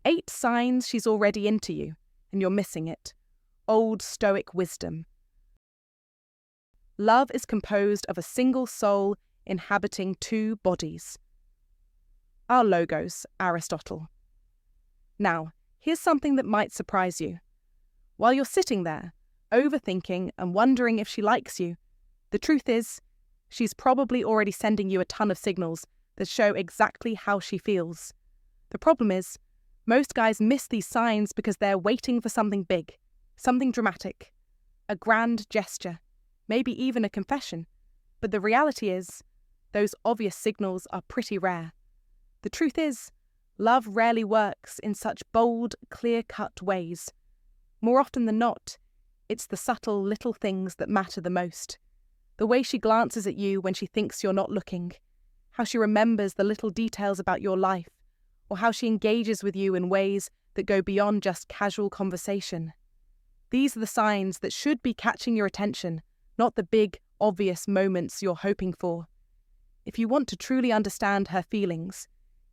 8 signs she's already into you, and you're missing it. Old Stoic wisdom. Love is composed of a single soul inhabiting 2 bodies. Our logos, Aristotle. Now, here's something that might surprise you. While you're sitting there, overthinking and wondering if she likes you, the truth is, she's probably already sending you a ton of signals that show exactly how she feels. The problem is, most guys miss these signs because they're waiting for something big, something dramatic, a grand gesture, maybe even a confession. But the reality is, those obvious signals are pretty rare. The truth is, love rarely works in such bold, clear-cut ways. More often than not, it's the subtle little things that matter the most. The way she glances at you when she thinks you're not looking, how she remembers the little details about your life, or how she engages with you in ways that go beyond just casual conversation. These are the signs that should be catching your attention, not the big, obvious moments you're hoping for. If you want to truly understand her feelings,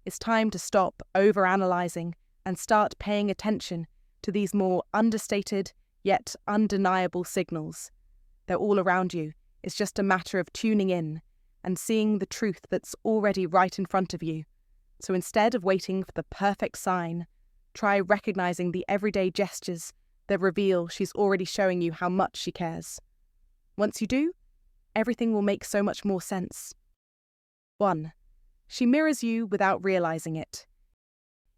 it's time to stop overanalyzing and start paying attention to these more understated yet undeniable signals. They're all around you. It's just a matter of tuning in and seeing the truth that's already right in front of you. So instead of waiting for the perfect sign, try recognizing the everyday gestures that reveal she's already showing you how much she cares. Once you do, everything will make so much more sense. 1. She mirrors you without realizing it.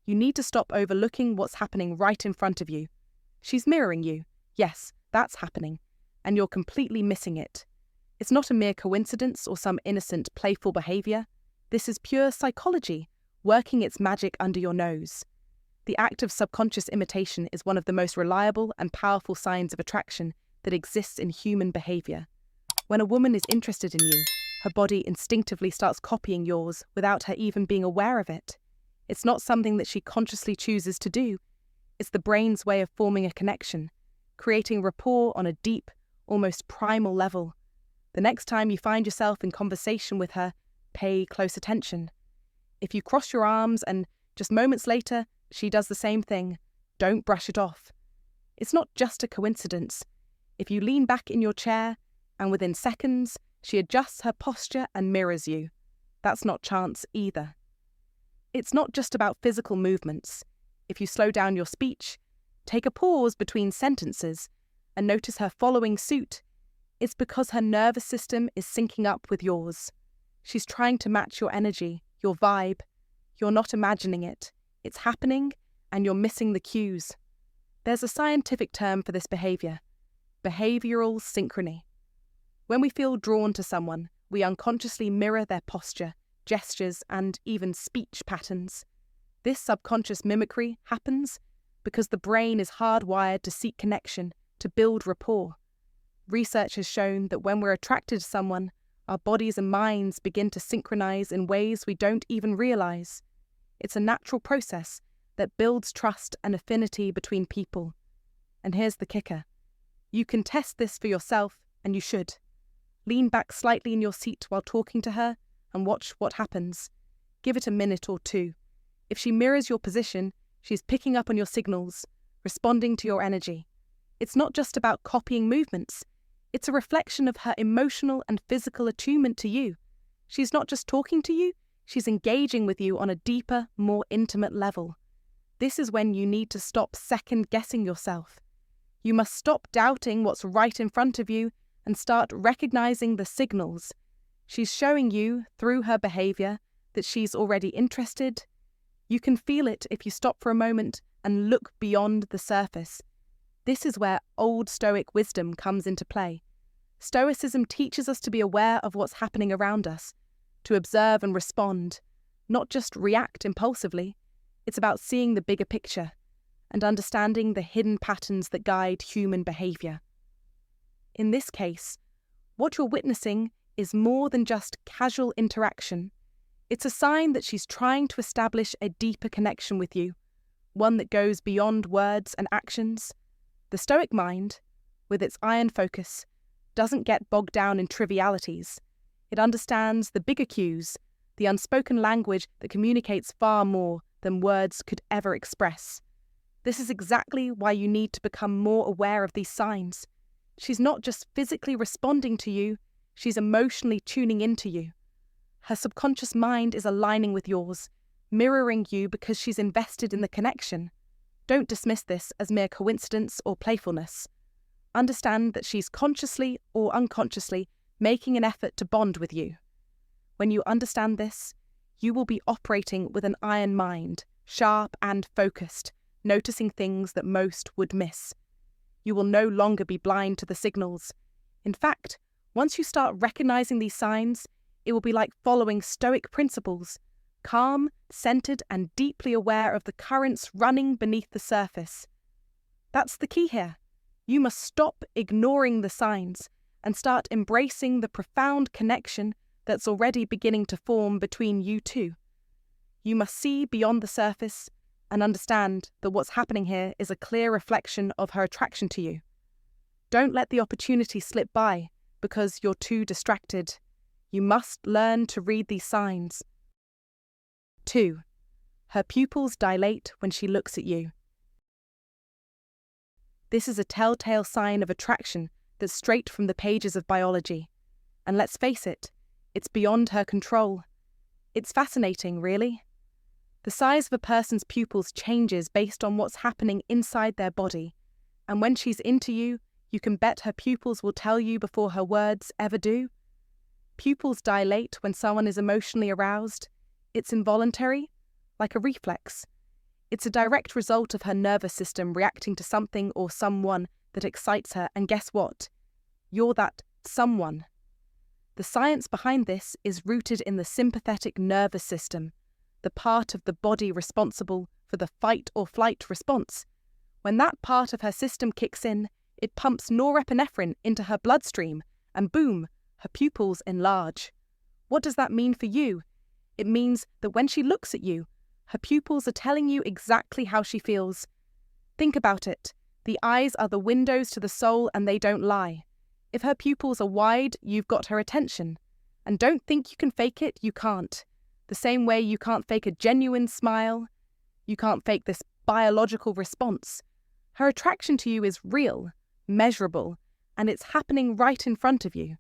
You need to stop overlooking what's happening right in front of you. She's mirroring you. Yes, that's happening, and you're completely missing it. It's not a mere coincidence or some innocent, playful behavior. This is pure psychology, working its magic under your nose. The act of subconscious imitation is one of the most reliable and powerful signs of attraction that exists in human behavior. When a woman is interested in you, her body instinctively starts copying yours without her even being aware of it. It's not something that she consciously chooses to do. It's the brain's way of forming a connection, creating rapport on a deep, almost primal level. The next time you find yourself in conversation with her, pay close attention. If you cross your arms and just moments later, she does the same thing, don't brush it off. It's not just a coincidence. If you lean back in your chair, and within seconds, she adjusts her posture and mirrors you, that's not chance either. It's not just about physical movements. If you slow down your speech, take a pause between sentences, and notice her following suit, it's because her nervous system is syncing up with yours. She's trying to match your energy, your vibe. You're not imagining it. It's happening, and you're missing the cues. There's a scientific term for this behavior: behavioral synchrony. When we feel drawn to someone, we unconsciously mirror their posture, gestures, and even speech patterns. This subconscious mimicry happens because the brain is hardwired to seek connection, to build rapport. Research has shown that when we're attracted to someone, our bodies and minds begin to synchronize in ways we don't even realize. It's a natural process that builds trust and affinity between people. And here's the kicker. You can test this for yourself, and you should. Lean back slightly in your seat while talking to her and watch what happens. Give it a minute or two. If she mirrors your position, she's picking up on your signals, responding to your energy. It's not just about copying movements. It's a reflection of her emotional and physical attunement to you. She's not just talking to you, she's engaging with you on a deeper, more intimate level. This is when you need to stop second-guessing yourself. You must stop doubting what's right in front of you and start recognizing the signals. She's showing you, through her behavior, that she's already interested. You can feel it if you stop for a moment and look beyond the surface. This is where Old Stoic wisdom comes into play. Stoicism teaches us to be aware of what's happening around us, to observe and respond, not just react impulsively. It's about seeing the bigger picture and understanding the hidden patterns that guide human behavior. In this case, what you're witnessing is more than just casual interaction. It's a sign that she's trying to establish a deeper connection with you, one that goes beyond words and actions. The Stoic mind, with its iron focus, doesn't get bogged down in trivialities. It understands the bigger cues, the unspoken language that communicates far more than words could ever express. This is exactly why you need to become more aware of these signs. She's not just physically responding to you, she's emotionally tuning into you. Her subconscious mind is aligning with yours, mirroring you because she's invested in the connection. Don't dismiss this as mere coincidence or playfulness. Understand that she's consciously or unconsciously making an effort to bond with you. When you understand this, you will be operating with an iron mind, sharp and focused, noticing things that most would miss. You will no longer be blind to the signals. In fact, once you start recognizing these signs, it will be like following Stoic principles, calm, centered, and deeply aware of the currents running beneath the surface. That's the key here. You must stop ignoring the signs and start embracing the profound connection that's already beginning to form between you two. You must see beyond the surface and understand that what's happening here is a clear reflection of her attraction to you. Don't let the opportunity slip by because you're too distracted. You must learn to read these signs. 2. Her pupils dilate when she looks at you. This is a telltale sign of attraction that's straight from the pages of biology. And let's face it, it's beyond her control. It's fascinating, really. The size of a person's pupils changes based on what's happening inside their body, and when she's into you, you can bet her pupils will tell you before her words ever do. Pupils dilate when someone is emotionally aroused. It's involuntary, like a reflex. It's a direct result of her nervous system reacting to something or someone that excites her, and guess what? You're that someone. The science behind this is rooted in the sympathetic nervous system, the part of the body responsible for the fight or flight response. When that part of her system kicks in, it pumps norepinephrine into her bloodstream, and boom, her pupils enlarge. What does that mean for you? It means that when she looks at you, her pupils are telling you exactly how she feels. Think about it. The eyes are the windows to the soul, and they don't lie. If her pupils are wide, you've got her attention. And don't think you can fake it, you can't. The same way you can't fake a genuine smile, you can't fake this biological response. Her attraction to you is real, measurable, and it's happening right in front of you.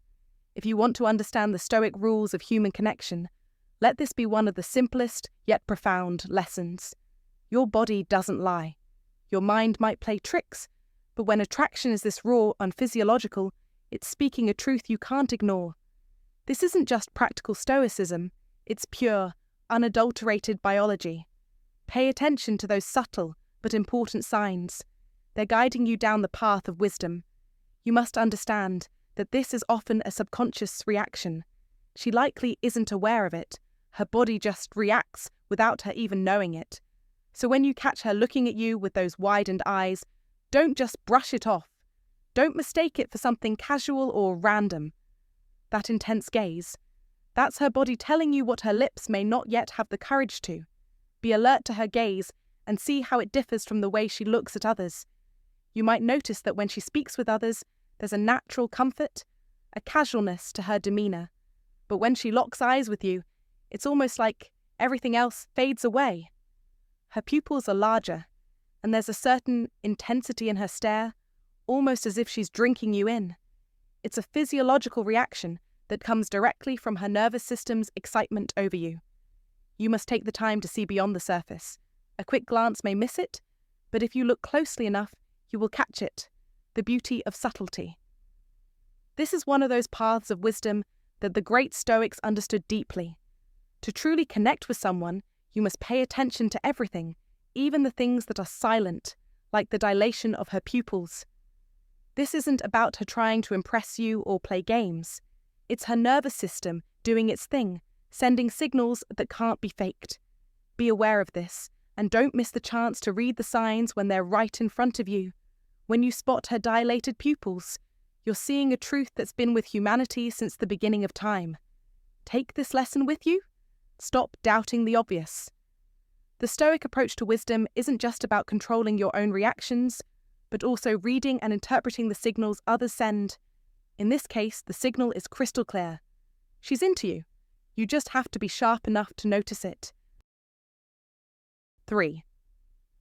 If you want to understand the Stoic rules of human connection, let this be one of the simplest yet profound lessons. Your body doesn't lie. Your mind might play tricks, but when attraction is this raw and physiological, it's speaking a truth you can't ignore. This isn't just practical Stoicism, it's pure, unadulterated biology. Pay attention to those subtle but important signs. They're guiding you down the path of wisdom. You must understand that this is often a subconscious reaction. She likely isn't aware of it. Her body just reacts without her even knowing it. So when you catch her looking at you with those widened eyes, don't just brush it off. Don't mistake it for something casual or random. That intense gaze, that's her body telling you what her lips may not yet have the courage to. Be alert to her gaze and see how it differs from the way she looks at others. You might notice that when she speaks with others, there's a natural comfort, a casualness to her demeanour. But when she locks eyes with you, it's almost like everything else fades away. Her pupils are larger, and there's a certain intensity in her stare, almost as if she's drinking you in. It's a physiological reaction that comes directly from her nervous system's excitement over you. You must take the time to see beyond the surface. A quick glance may miss it, but if you look closely enough, you will catch it. The beauty of subtlety. This is one of those paths of wisdom that the great Stoics understood deeply. To truly connect with someone, you must pay attention to everything, even the things that are silent, like the dilation of her pupils. This isn't about her trying to impress you or play games. It's her nervous system doing its thing, sending signals that can't be faked. Be aware of this, and don't miss the chance to read the signs when they're right in front of you. When you spot her dilated pupils, you're seeing a truth that's been with humanity since the beginning of time. Take this lesson with you. Stop doubting the obvious. The Stoic approach to wisdom isn't just about controlling your own reactions, but also reading and interpreting the signals others send. In this case, the signal is crystal clear. She's into you. You just have to be sharp enough to notice it. 3.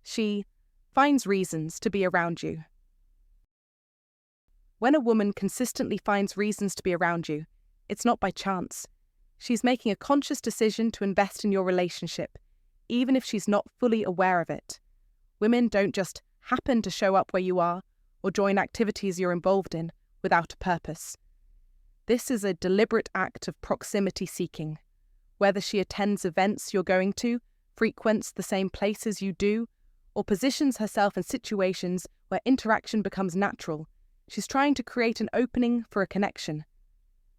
She finds reasons to be around you. When a woman consistently finds reasons to be around you, it's not by chance. She's making a conscious decision to invest in your relationship, even if she's not fully aware of it. Women don't just happen to show up where you are or join activities you're involved in without a purpose. This is a deliberate act of proximity seeking. Whether she attends events you're going to, frequents the same places you do, or positions herself in situations where interaction becomes natural, she's trying to create an opening for a connection.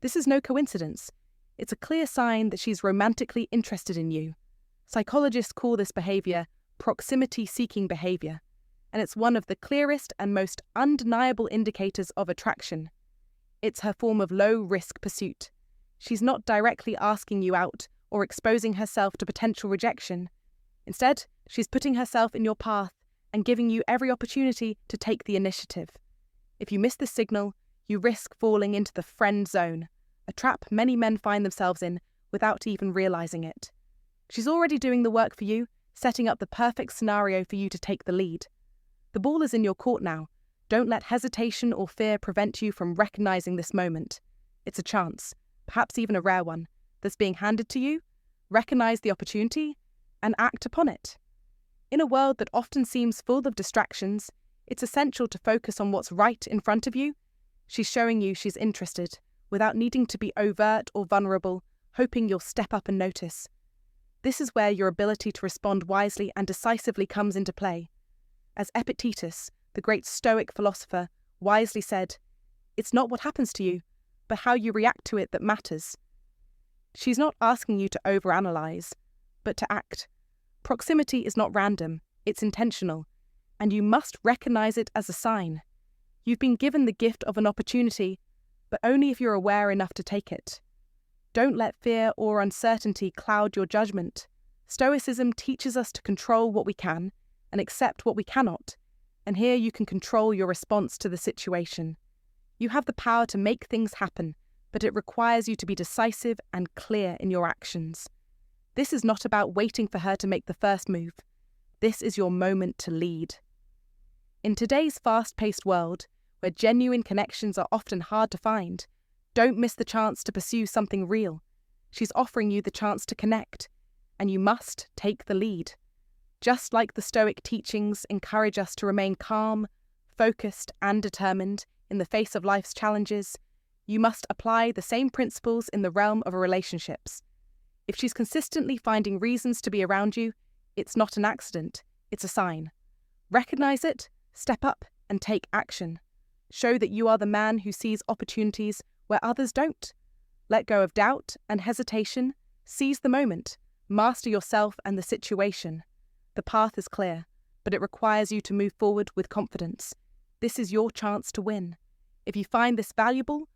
This is no coincidence. It's a clear sign that she's romantically interested in you. Psychologists call this behavior proximity-seeking behavior, and it's one of the clearest and most undeniable indicators of attraction. It's her form of low-risk pursuit. She's not directly asking you out or exposing herself to potential rejection. Instead, she's putting herself in your path and giving you every opportunity to take the initiative. If you miss this signal, you risk falling into the friend zone, a trap many men find themselves in without even realizing it. She's already doing the work for you, setting up the perfect scenario for you to take the lead. The ball is in your court now. Don't let hesitation or fear prevent you from recognizing this moment. It's a chance, perhaps even a rare one, that's being handed to you. Recognize the opportunity and act upon it. In a world that often seems full of distractions, it's essential to focus on what's right in front of you. She's showing you she's interested, without needing to be overt or vulnerable, hoping you'll step up and notice. This is where your ability to respond wisely and decisively comes into play. As Epictetus, the great Stoic philosopher, wisely said, "It's not what happens to you, but how you react to it that matters." She's not asking you to overanalyze, but to act. Proximity is not random, it's intentional, and you must recognize it as a sign. You've been given the gift of an opportunity, but only if you're aware enough to take it. Don't let fear or uncertainty cloud your judgment. Stoicism teaches us to control what we can and accept what we cannot, and here you can control your response to the situation. You have the power to make things happen, but it requires you to be decisive and clear in your actions. This is not about waiting for her to make the first move. This is your moment to lead. In today's fast-paced world, where genuine connections are often hard to find, don't miss the chance to pursue something real. She's offering you the chance to connect, and you must take the lead. Just like the Stoic teachings encourage us to remain calm, focused, and determined in the face of life's challenges, you must apply the same principles in the realm of relationships. If she's consistently finding reasons to be around you, it's not an accident, it's a sign. Recognize it, step up, and take action. Show that you are the man who sees opportunities where others don't. Let go of doubt and hesitation, seize the moment, master yourself and the situation. The path is clear, but it requires you to move forward with confidence. This is your chance to win. If you find this valuable,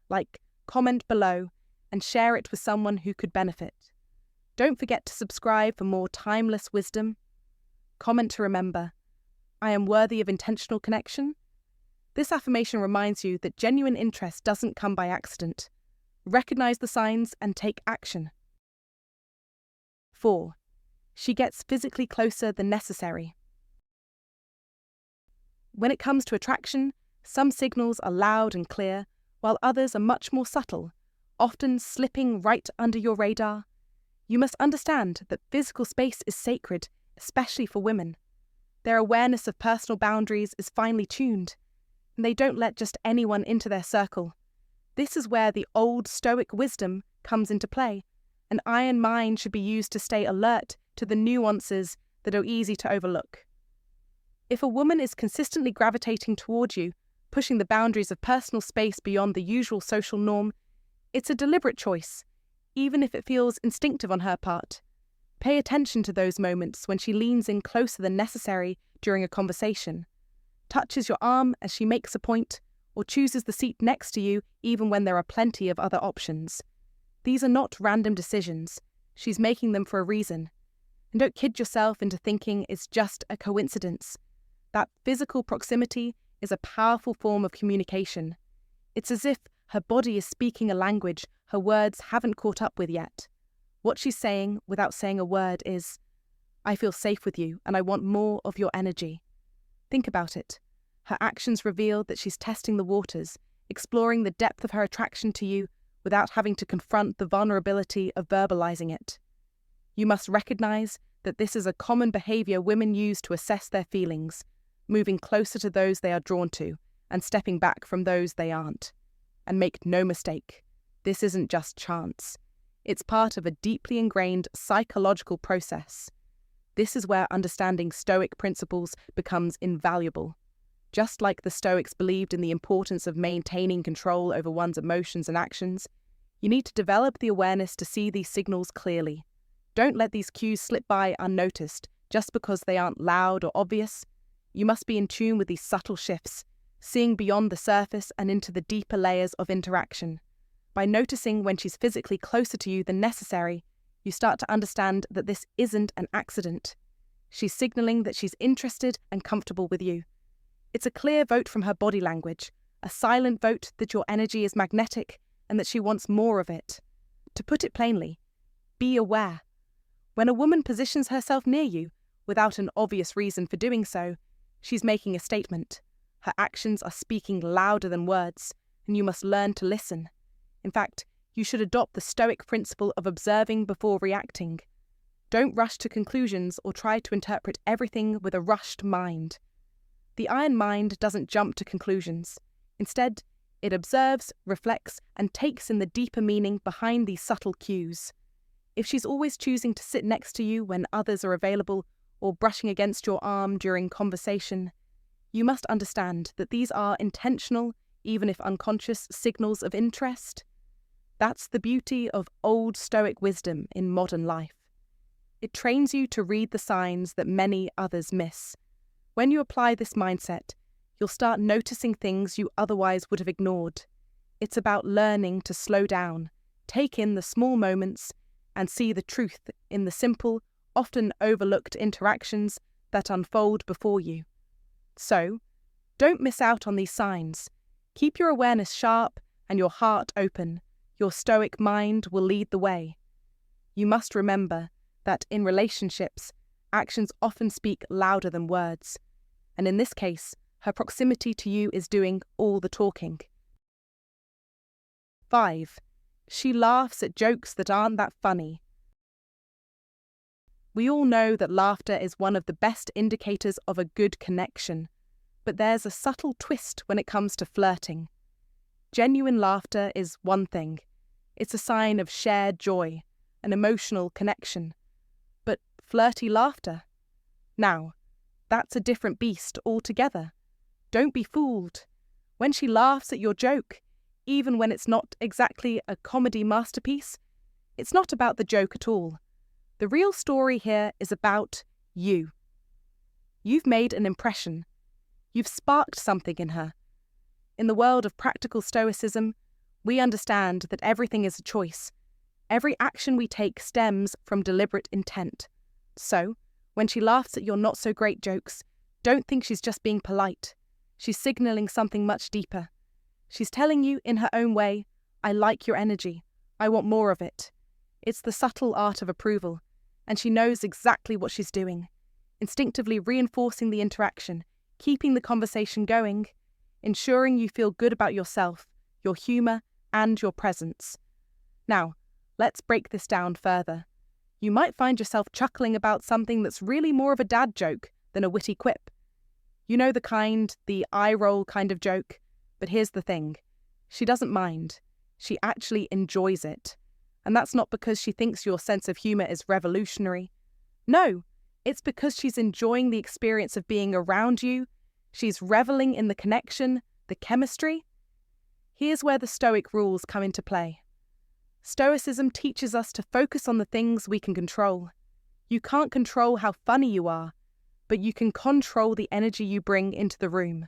comment below and share it with someone who could benefit. Don't forget to subscribe for more timeless wisdom. Comment to remember, I am worthy of intentional connection. This affirmation reminds you that genuine interest doesn't come by accident. Recognize the signs and take action. 4. She gets physically closer than necessary. When it comes to attraction, some signals are loud and clear, while others are much more subtle, often slipping right under your radar. You must understand that physical space is sacred, especially for women. Their awareness of personal boundaries is finely tuned, and they don't let just anyone into their circle. This is where the old Stoic wisdom comes into play. An iron mind should be used to stay alert to the nuances that are easy to overlook. If a woman is consistently gravitating toward you, pushing the boundaries of personal space beyond the usual social norm, it's a deliberate choice, even if it feels instinctive on her part. Pay attention to those moments when she leans in closer than necessary during a conversation, touches your arm as she makes a point, or chooses the seat next to you even when there are plenty of other options. These are not random decisions. She's making them for a reason. And don't kid yourself into thinking it's just a coincidence. That physical proximity is a powerful form of communication. It's as if her body is speaking a language her words haven't caught up with yet. What she's saying, without saying a word, is, I feel safe with you and I want more of your energy. Think about it. Her actions reveal that she's testing the waters, exploring the depth of her attraction to you without having to confront the vulnerability of verbalizing it. You must recognize that this is a common behavior women use to assess their feelings, moving closer to those they are drawn to and stepping back from those they aren't. And make no mistake, this isn't just chance. It's part of a deeply ingrained psychological process. This is where understanding Stoic principles becomes invaluable. Just like the Stoics believed in the importance of maintaining control over one's emotions and actions, you need to develop the awareness to see these signals clearly. Don't let these cues slip by unnoticed just because they aren't loud or obvious. You must be in tune with these subtle shifts, seeing beyond the surface and into the deeper layers of interaction. By noticing when she's physically closer to you than necessary, you start to understand that this isn't an accident. She's signaling that she's interested and comfortable with you. It's a clear vote from her body language, a silent vote that your energy is magnetic and that she wants more of it. To put it plainly, be aware. When a woman positions herself near you, without an obvious reason for doing so, she's making a statement. Her actions are speaking louder than words, and you must learn to listen. In fact, you should adopt the Stoic principle of observing before reacting. Don't rush to conclusions or try to interpret everything with a rushed mind. The iron mind doesn't jump to conclusions. Instead, it observes, reflects, and takes in the deeper meaning behind these subtle cues. If she's always choosing to sit next to you when others are available or brushing against your arm during conversation, you must understand that these are intentional, even if unconscious, signals of interest. That's the beauty of old Stoic wisdom in modern life. It trains you to read the signs that many others miss. When you apply this mindset, you'll start noticing things you otherwise would have ignored. It's about learning to slow down, take in the small moments, and see the truth in the simple, often overlooked interactions that unfold before you. So, don't miss out on these signs. Keep your awareness sharp and your heart open. Your Stoic mind will lead the way. You must remember that in relationships, actions often speak louder than words. And in this case, her proximity to you is doing all the talking. 5. She laughs at jokes that aren't that funny. We all know that laughter is one of the best indicators of a good connection, but there's a subtle twist when it comes to flirting. Genuine laughter is one thing. It's a sign of shared joy, an emotional connection. But flirty laughter? Now, that's a different beast altogether. Don't be fooled. When she laughs at your joke, even when it's not exactly a comedy masterpiece, it's not about the joke at all. The real story here is about you. You've made an impression. You've sparked something in her. In the world of practical Stoicism, we understand that everything is a choice. Every action we take stems from deliberate intent. So, when she laughs at your not-so-great jokes, don't think she's just being polite. She's signaling something much deeper. She's telling you in her own way, I like your energy. I want more of it. It's the subtle art of approval, and she knows exactly what she's doing, instinctively reinforcing the interaction, keeping the conversation going, ensuring you feel good about yourself, your humour, and your presence. Now, let's break this down further. You might find yourself chuckling about something that's really more of a dad joke than a witty quip. You know the eye-roll kind of joke? But here's the thing. She doesn't mind. She actually enjoys it. And that's not because she thinks your sense of humour is revolutionary. No, it's because she's enjoying the experience of being around you. She's reveling in the connection, the chemistry. Here's where the Stoic rules come into play. Stoicism teaches us to focus on the things we can control. You can't control how funny you are, but you can control the energy you bring into the room.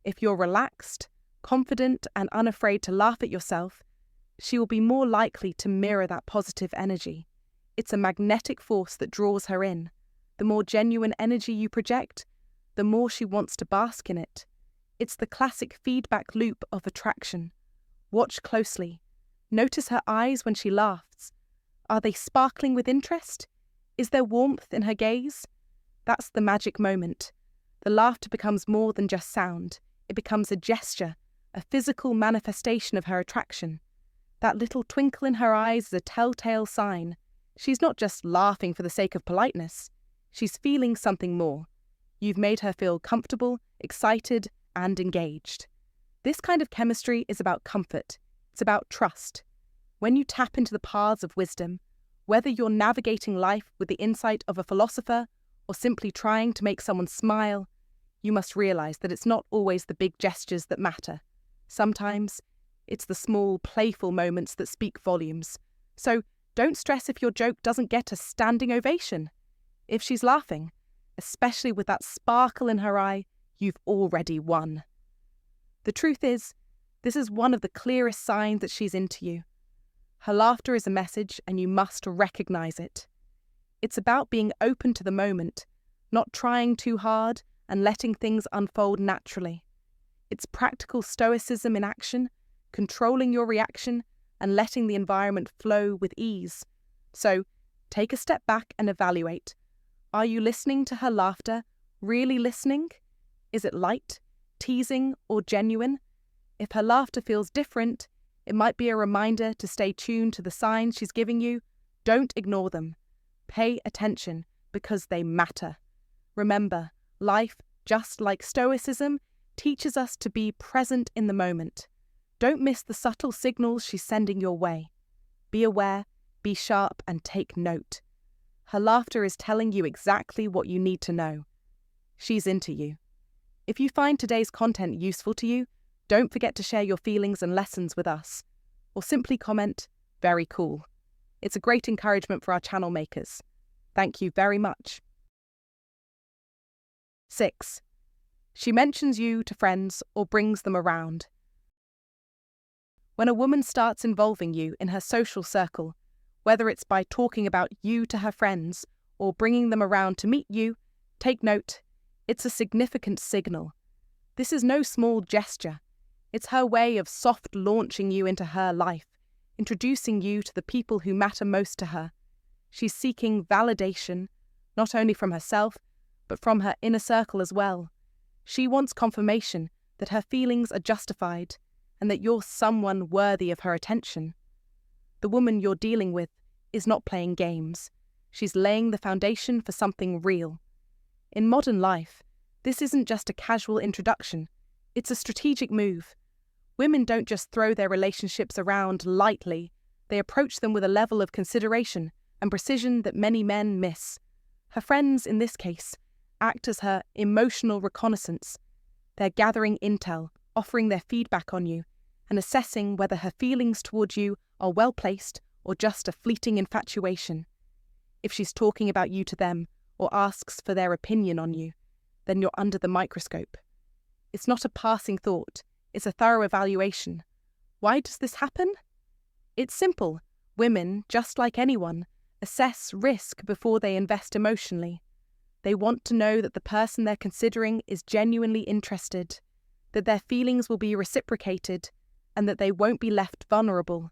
If you're relaxed, confident, and unafraid to laugh at yourself, she will be more likely to mirror that positive energy. It's a magnetic force that draws her in. The more genuine energy you project, the more she wants to bask in it. It's the classic feedback loop of attraction. Watch closely. Notice her eyes when she laughs. Are they sparkling with interest? Is there warmth in her gaze? That's the magic moment. The laughter becomes more than just sound. It becomes a gesture, a physical manifestation of her attraction. That little twinkle in her eyes is a telltale sign. She's not just laughing for the sake of politeness. She's feeling something more. You've made her feel comfortable, excited, and engaged. This kind of chemistry is about comfort. It's about trust. When you tap into the paths of wisdom, whether you're navigating life with the insight of a philosopher or simply trying to make someone smile, you must realize that it's not always the big gestures that matter. Sometimes it's the small, playful moments that speak volumes. So don't stress if your joke doesn't get a standing ovation. If she's laughing, especially with that sparkle in her eye, you've already won. The truth is, this is one of the clearest signs that she's into you. Her laughter is a message, and you must recognize it. It's about being open to the moment, not trying too hard and letting things unfold naturally. It's practical stoicism in action, controlling your reaction and letting the environment flow with ease. So, take a step back and evaluate. Are you listening to her laughter? Really listening? Is it light, teasing, or genuine? If her laughter feels different, it might be a reminder to stay tuned to the signs she's giving you. Don't ignore them. Pay attention, because they matter. Remember, life, just like Stoicism, teaches us to be present in the moment. Don't miss the subtle signals she's sending your way. Be aware, be sharp, and take note. Her laughter is telling you exactly what you need to know. She's into you. If you find today's content useful to you, don't forget to share your feelings and lessons with us. Or simply comment, "Very cool." It's a great encouragement for our channel makers. Thank you very much. 6. She mentions you to friends or brings them around. When a woman starts involving you in her social circle, whether it's by talking about you to her friends or bringing them around to meet you, take note, it's a significant signal. This is no small gesture. It's her way of soft launching you into her life, introducing you to the people who matter most to her. She's seeking validation, not only from herself, but from her inner circle as well. She wants confirmation that her feelings are justified and that you're someone worthy of her attention. The woman you're dealing with is not playing games. She's laying the foundation for something real. In modern life, this isn't just a casual introduction. It's a strategic move. Women don't just throw their relationships around lightly. They approach them with a level of consideration and precision that many men miss. Her friends, in this case, act as her emotional reconnaissance. They're gathering intel, offering their feedback on you, and assessing whether her feelings toward you are well-placed or just a fleeting infatuation. If she's talking about you to them or asks for their opinion on you, then you're under the microscope. It's not a passing thought, it's a thorough evaluation. Why does this happen? It's simple. Women, just like anyone, assess risk before they invest emotionally. They want to know that the person they're considering is genuinely interested, that their feelings will be reciprocated, and that they won't be left vulnerable.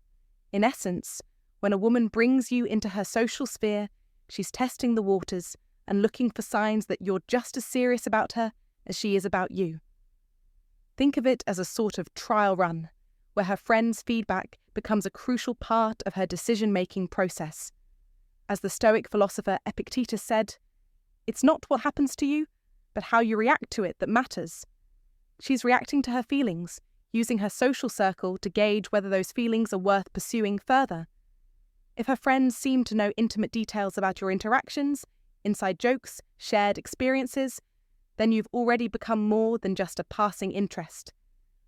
In essence, when a woman brings you into her social sphere, she's testing the waters and looking for signs that you're just as serious about her as she is about you. Think of it as a sort of trial run, where her friend's feedback becomes a crucial part of her decision-making process. As the Stoic philosopher Epictetus said, "It's not what happens to you, but how you react to it that matters." She's reacting to her feelings, using her social circle to gauge whether those feelings are worth pursuing further. If her friends seem to know intimate details about your interactions, inside jokes, shared experiences, then you've already become more than just a passing interest.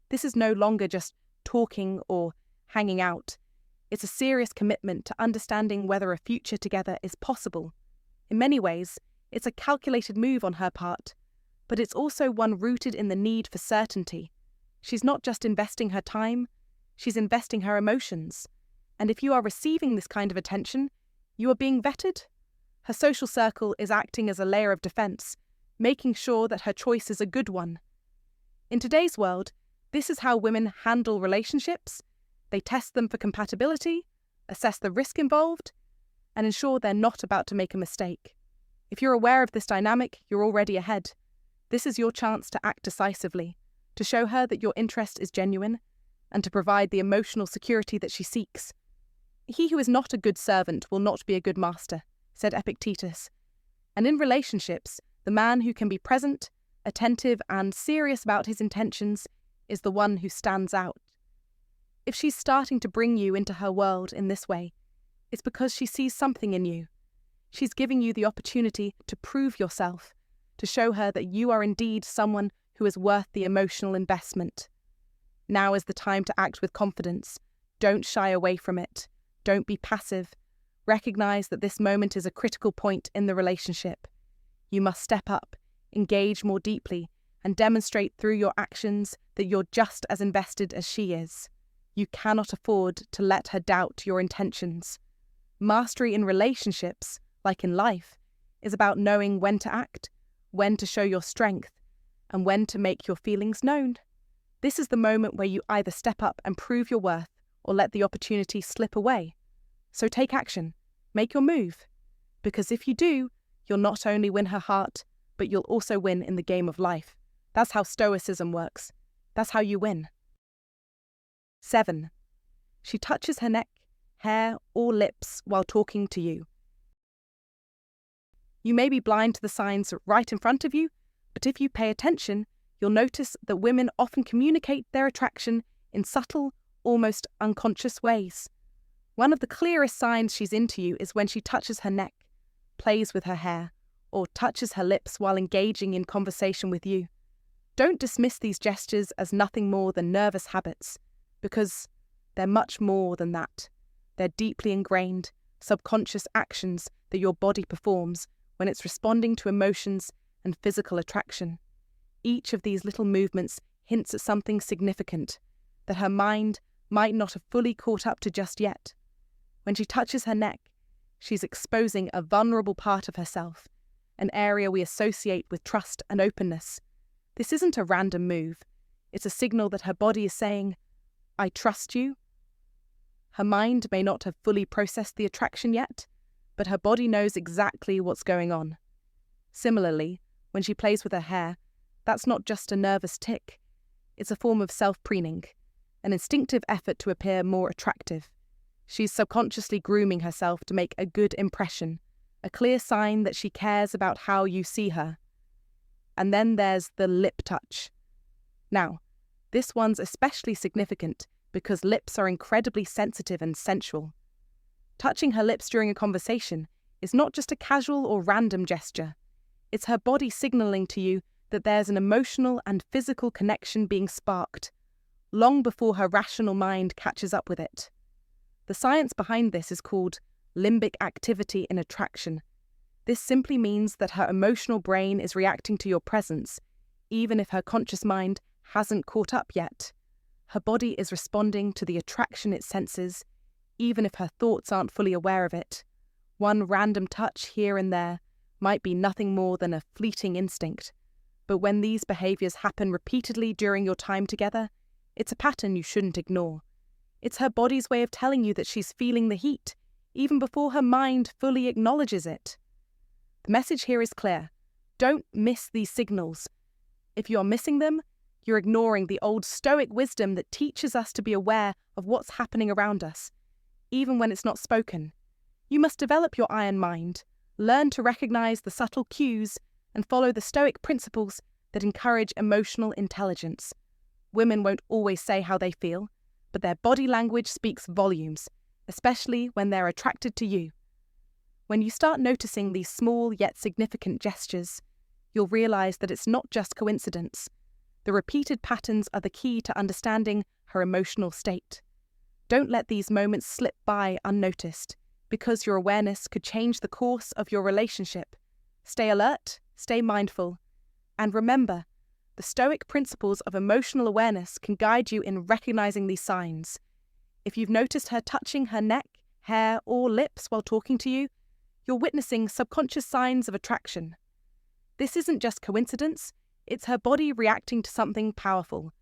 This is no longer just talking or hanging out. It's a serious commitment to understanding whether a future together is possible. In many ways, it's a calculated move on her part, but it's also one rooted in the need for certainty. She's not just investing her time, she's investing her emotions. And if you are receiving this kind of attention, you are being vetted. Her social circle is acting as a layer of defense, making sure that her choice is a good one. In today's world, this is how women handle relationships. They test them for compatibility, assess the risk involved, and ensure they're not about to make a mistake. If you're aware of this dynamic, you're already ahead. This is your chance to act decisively, to show her that your interest is genuine, and to provide the emotional security that she seeks. He who is not a good servant will not be a good master, said Epictetus. And in relationships, the man who can be present, attentive, and serious about his intentions is the one who stands out. If she's starting to bring you into her world in this way, it's because she sees something in you. She's giving you the opportunity to prove yourself, to show her that you are indeed someone who is worth the emotional investment. Now is the time to act with confidence. Don't shy away from it. Don't be passive. Recognize that this moment is a critical point in the relationship. You must step up, engage more deeply, and demonstrate through your actions that you're just as invested as she is. You cannot afford to let her doubt your intentions. Mastery in relationships, like in life, is about knowing when to act, when to show your strength, and when to make your feelings known. This is the moment where you either step up and prove your worth or let the opportunity slip away. So take action, make your move, because if you do, you'll not only win her heart, but you'll also win in the game of life. That's how Stoicism works. That's how you win. 7. She touches her neck, hair, or lips while talking to you. You may be blind to the signs right in front of you, but if you pay attention, you'll notice that women often communicate their attraction in subtle, almost unconscious ways. One of the clearest signs she's into you is when she touches her neck, plays with her hair, or touches her lips while engaging in conversation with you. Don't dismiss these gestures as nothing more than nervous habits, because they're much more than that. They're deeply ingrained, subconscious actions that your body performs when it's responding to emotions and physical attraction. Each of these little movements hints at something significant that her mind might not have fully caught up to just yet. When she touches her neck, she's exposing a vulnerable part of herself, an area we associate with trust and openness. This isn't a random move. It's a signal that her body is saying, "I trust you." Her mind may not have fully processed the attraction yet, but her body knows exactly what's going on. Similarly, when she plays with her hair, that's not just a nervous tick. It's a form of self-preening, an instinctive effort to appear more attractive. She's subconsciously grooming herself to make a good impression, a clear sign that she cares about how you see her. And then there's the lip touch. Now, this one's especially significant because lips are incredibly sensitive and sensual. Touching her lips during a conversation is not just a casual or random gesture. It's her body signaling to you that there's an emotional and physical connection being sparked, long before her rational mind catches up with it. The science behind this is called limbic activity in attraction. This simply means that her emotional brain is reacting to your presence, even if her conscious mind hasn't caught up yet. Her body is responding to the attraction it senses, even if her thoughts aren't fully aware of it. One random touch here and there might be nothing more than a fleeting instinct, but when these behaviours happen repeatedly during your time together, it's a pattern you shouldn't ignore. It's her body's way of telling you that she's feeling the heat, even before her mind fully acknowledges it. The message here is clear. Don't miss these signals. If you're missing them, you're ignoring the old Stoic wisdom that teaches us to be aware of what's happening around us, even when it's not spoken. You must develop your iron mind, learn to recognize the subtle cues, and follow the Stoic principles that encourage emotional intelligence. Women won't always say how they feel, but their body language speaks volumes, especially when they're attracted to you. When you start noticing these small yet significant gestures, you'll realize that it's not just coincidence. The repeated patterns are the key to understanding her emotional state. Don't let these moments slip by unnoticed, because your awareness could change the course of your relationship. Stay alert, stay mindful, and remember, the Stoic principles of emotional awareness can guide you in recognizing these signs. If you've noticed her touching her neck, hair, or lips while talking to you, you're witnessing subconscious signs of attraction. This isn't just coincidence, it's her body reacting to something powerful.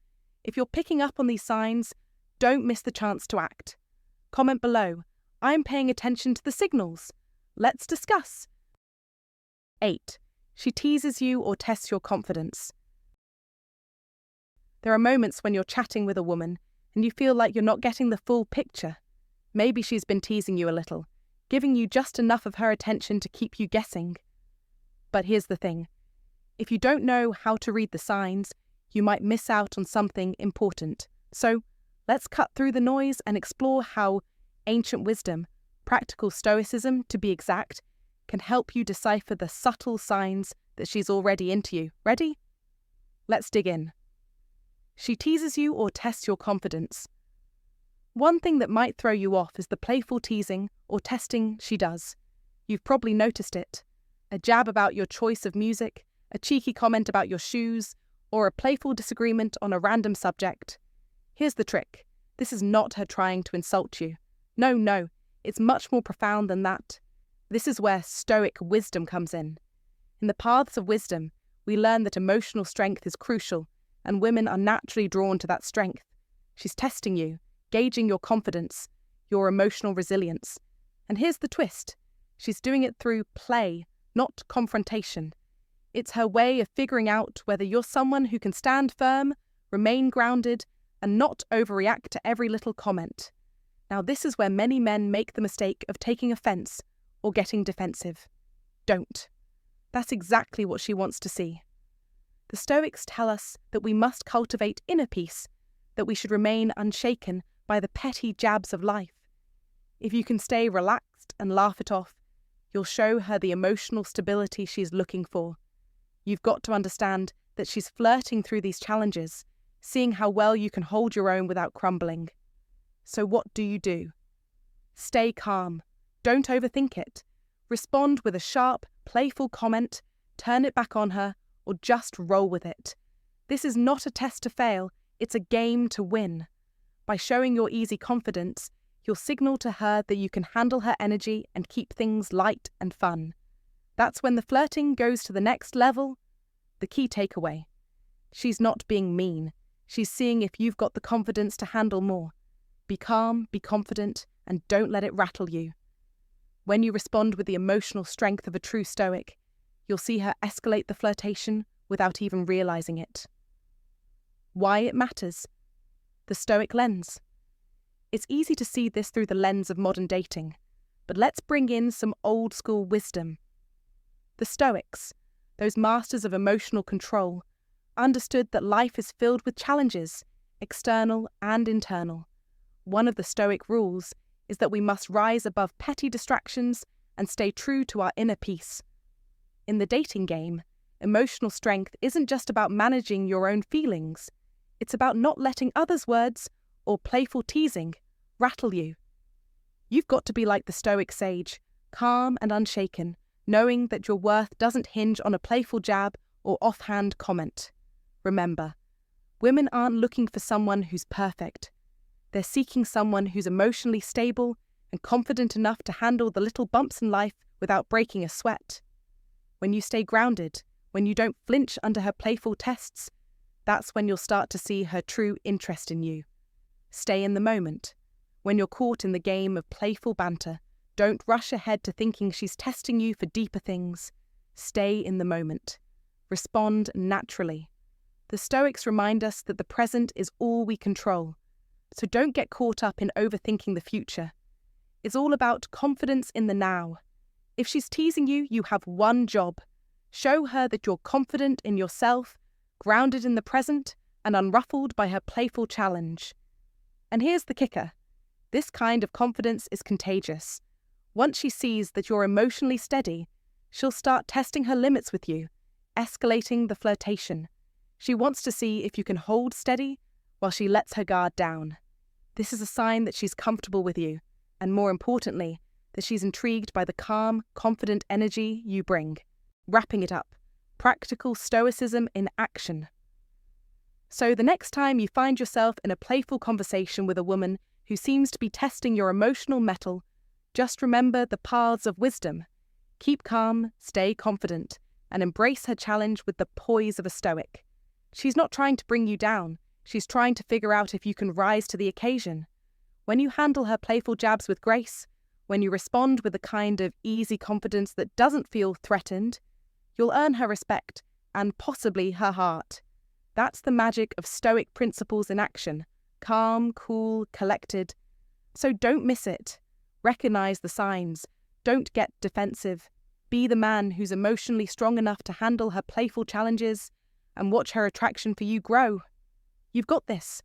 If you're picking up on these signs, don't miss the chance to act. Comment below, I'm paying attention to the signals. let's discuss. 8. She teases you or tests your confidence. There are moments when you're chatting with a woman and you feel like you're not getting the full picture. Maybe she's been teasing you a little, giving you just enough of her attention to keep you guessing. But here's the thing. If you don't know how to read the signs, you might miss out on something important. So, let's cut through the noise and explore how ancient wisdom, practical stoicism to be exact, can help you decipher the subtle signs that she's already into you. Ready? Let's dig in. She teases you or tests your confidence. One thing that might throw you off is the playful teasing or testing she does. You've probably noticed it. A jab about your choice of music, a cheeky comment about your shoes, or a playful disagreement on a random subject. Here's the trick. This is not her trying to insult you. No, it's much more profound than that. This is where Stoic wisdom comes in. In the paths of wisdom, we learn that emotional strength is crucial, and women are naturally drawn to that strength. She's testing you, gauging your confidence, your emotional resilience. And here's the twist. She's doing it through play, not confrontation. It's her way of figuring out whether you're someone who can stand firm, remain grounded, and not overreact to every little comment. Now, this is where many men make the mistake of taking offense or getting defensive. Don't. That's exactly what she wants to see. The Stoics tell us that we must cultivate inner peace, that we should remain unshaken by the petty jabs of life. If you can stay relaxed and laugh it off, you'll show her the emotional stability she's looking for. You've got to understand that she's flirting through these challenges, seeing how well you can hold your own without crumbling. So what do? Stay calm. Don't overthink it. Respond with a sharp, playful comment, turn it back on her, or just roll with it. This is not a test to fail, it's a game to win. By showing your easy confidence, you'll signal to her that you can handle her energy and keep things light and fun. That's when the flirting goes to the next level. The key takeaway. She's not being mean. She's seeing if you've got the confidence to handle more. Be calm, be confident, and don't let it rattle you. When you respond with the emotional strength of a true Stoic, you'll see her escalate the flirtation without even realizing it. Why it matters? The Stoic lens. It's easy to see this through the lens of modern dating, but let's bring in some old school wisdom. The Stoics, those masters of emotional control, understood that life is filled with challenges, external and internal. One of the Stoic rules is that we must rise above petty distractions and stay true to our inner peace. In the dating game, emotional strength isn't just about managing your own feelings. It's about not letting others' words or playful teasing rattle you. You've got to be like the Stoic sage, calm and unshaken, knowing that your worth doesn't hinge on a playful jab or offhand comment. Remember, women aren't looking for someone who's perfect. They're seeking someone who's emotionally stable and confident enough to handle the little bumps in life without breaking a sweat. When you stay grounded, when you don't flinch under her playful tests, that's when you'll start to see her true interest in you. Stay in the moment. When you're caught in the game of playful banter, don't rush ahead to thinking she's testing you for deeper things. Stay in the moment. Respond naturally. The Stoics remind us that the present is all we control. So don't get caught up in overthinking the future. It's all about confidence in the now. If she's teasing you, you have one job. Show her that you're confident in yourself, grounded in the present, and unruffled by her playful challenge. And here's the kicker. This kind of confidence is contagious. Once she sees that you're emotionally steady, she'll start testing her limits with you, escalating the flirtation. She wants to see if you can hold steady while she lets her guard down. This is a sign that she's comfortable with you, and more importantly, that she's intrigued by the calm, confident energy you bring. Wrapping it up, practical stoicism in action. So the next time you find yourself in a playful conversation with a woman who seems to be testing your emotional mettle, just remember the paths of wisdom. Keep calm, stay confident, and embrace her challenge with the poise of a Stoic. She's not trying to bring you down. She's trying to figure out if you can rise to the occasion. When you handle her playful jabs with grace, When you respond with a kind of easy confidence that doesn't feel threatened, you'll earn her respect and possibly her heart. That's the magic of Stoic principles in action: calm, cool, collected. So don't miss it. Recognize the signs. Don't get defensive. Be the man who's emotionally strong enough to handle her playful challenges and watch her attraction for you grow. You've got this.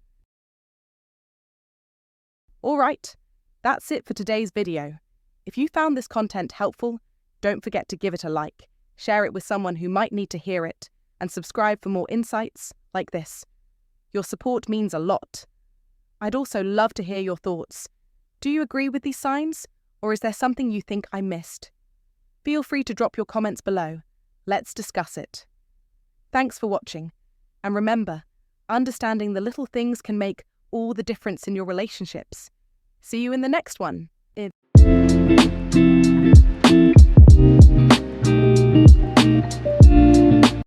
All right, that's it for today's video. If you found this content helpful, don't forget to give it a like, share it with someone who might need to hear it, and subscribe for more insights like this. Your support means a lot. I'd also love to hear your thoughts. Do you agree with these signs, or is there something you think I missed? Feel free to drop your comments below. Let's discuss it. Thanks for watching, and remember, understanding the little things can make all the difference in your relationships. See you in the next one.